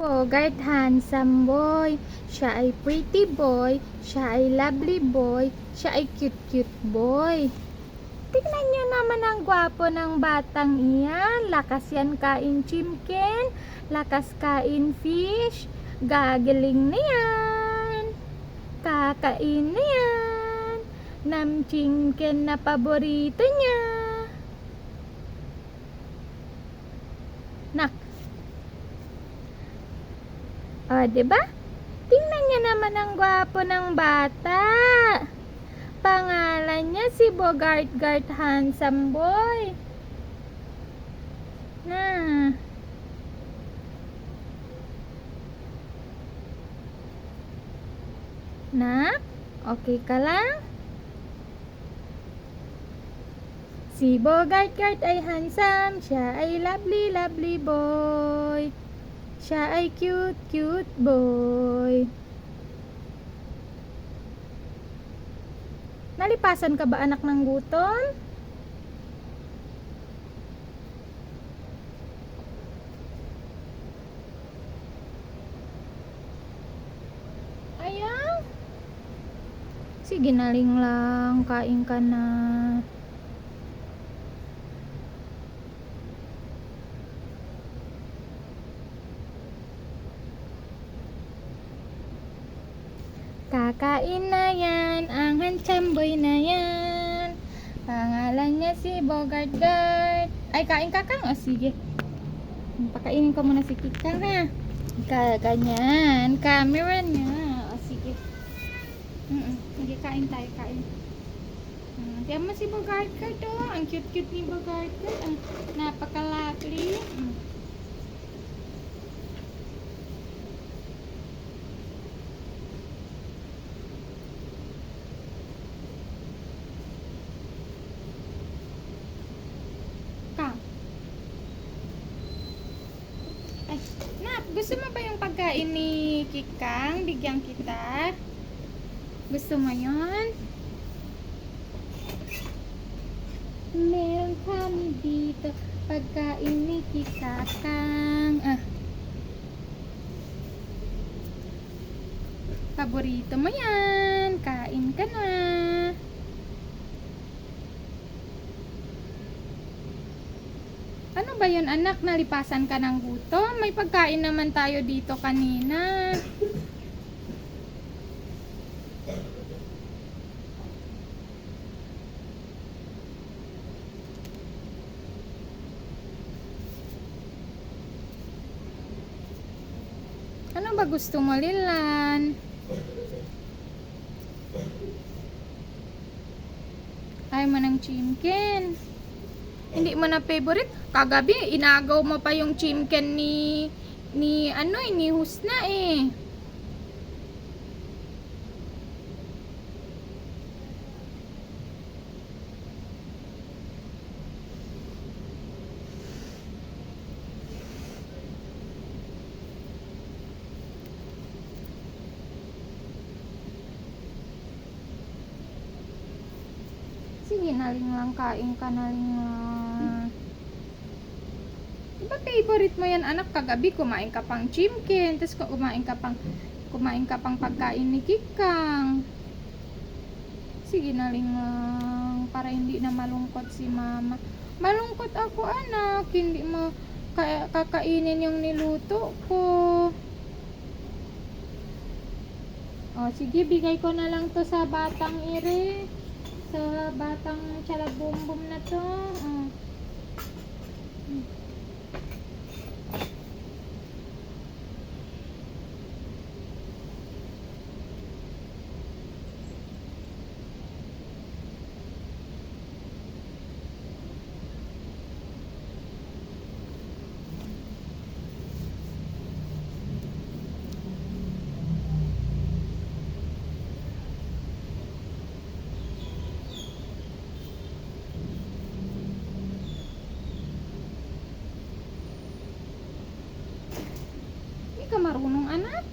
Bogart handsome boy, siya ay pretty boy, siya ay lovely boy, siya ay cute boy. Tignan nyo naman ang gwapo ng batang iyan. Lakas yan kain chimken, lakas kain fish, gagaling na yan. Kakain na yan ng chimken na paborito niya. Nak. O, diba? Tingnan niya naman ang gwapo ng bata. Pangalan niya si Bogart Handsome Boy. Na. Nak, okay ka lang? Si Bogart ay handsome, siya ay lovely boy. Siya ay cute boy. Nalipasan ka ba anak ng gutom? Ayaw? Sige naling lang, kain ka na. Kakain na yan, ang handsome boy na yan. Pangalan niya si Bogart. Ay, kain ka kang? O, sige. Pakainin ko muna si Kikang ha. Ganyan. Camera niya. O, sige. Sige, kain tayo, kain. Tiyan mo si Bogart. Oh. Ang cute ni Bogart. Ang napaka-lovely. Ay, Nak, gusto mo ba yung pagkain ni Kikang? Bigyan kita. Gusto mo yun? Meron kami dito pagkain ni Kikang. Paborito mo yan. Kain ka na. Ano ba yun anak? Nalipasan ka ng gutom? May pagkain naman tayo dito kanina. Ano ba gusto mo, Lilan? Ayaw mo ng chimken? Hindi mo na favorite? Kagabi, inagaw mo pa yung chimken ni Husna eh. Sige, naling lang, kain ka naling lang. Diba favorite mo yan anak? Kagabi kumain ka pang chimken, tapos kumain ka pang pagkain ni Kikang. Sige naling lang, para hindi na malungkot si mama. Malungkot ako anak, hindi mo kakainin yung niluto ko. O sige, bigay ko na lang to sa batang ire. Sa batang tsalabumbum na to. Hindi ka marunong anak?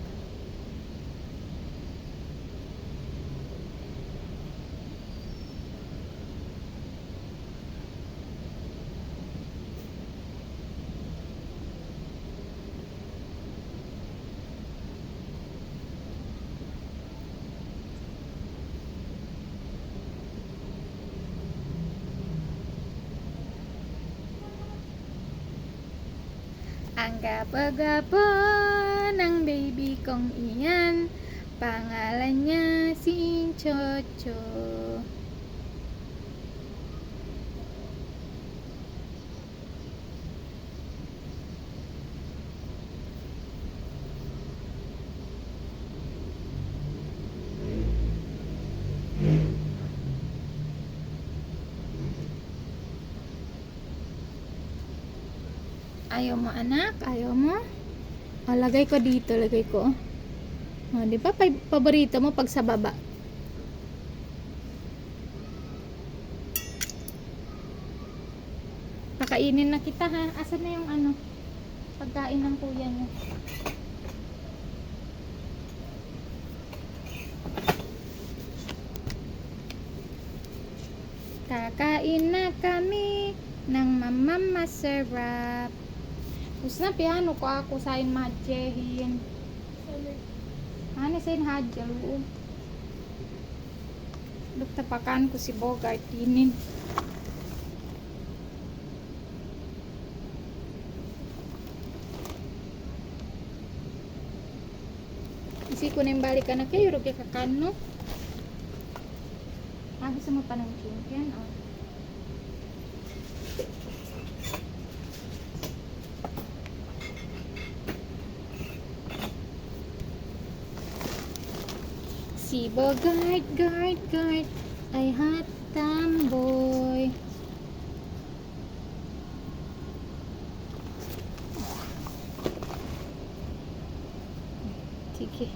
Ang gwapo-gwapo ng baby kong iyan, pangalan niya si Chocho. Ayaw mo anak? Ayaw mo? O, lagay ko dito, lagay ko. O, di ba paborito mo pag sa baba? Pakainin na kita ha. Asan na yung ano? Pagkain ng kuya niyo. Kakain na kami ng masarap. Tapos na piano ko ako sa madjehin. Ano sa hadjalo? Dugtapakan ko si Bogart dinin. Isi ko na yung balik na kayo, rugi kakano. Gusto mo pa ng chicken? Oh. Si Bogart, guard ay hot tomboy. Sige.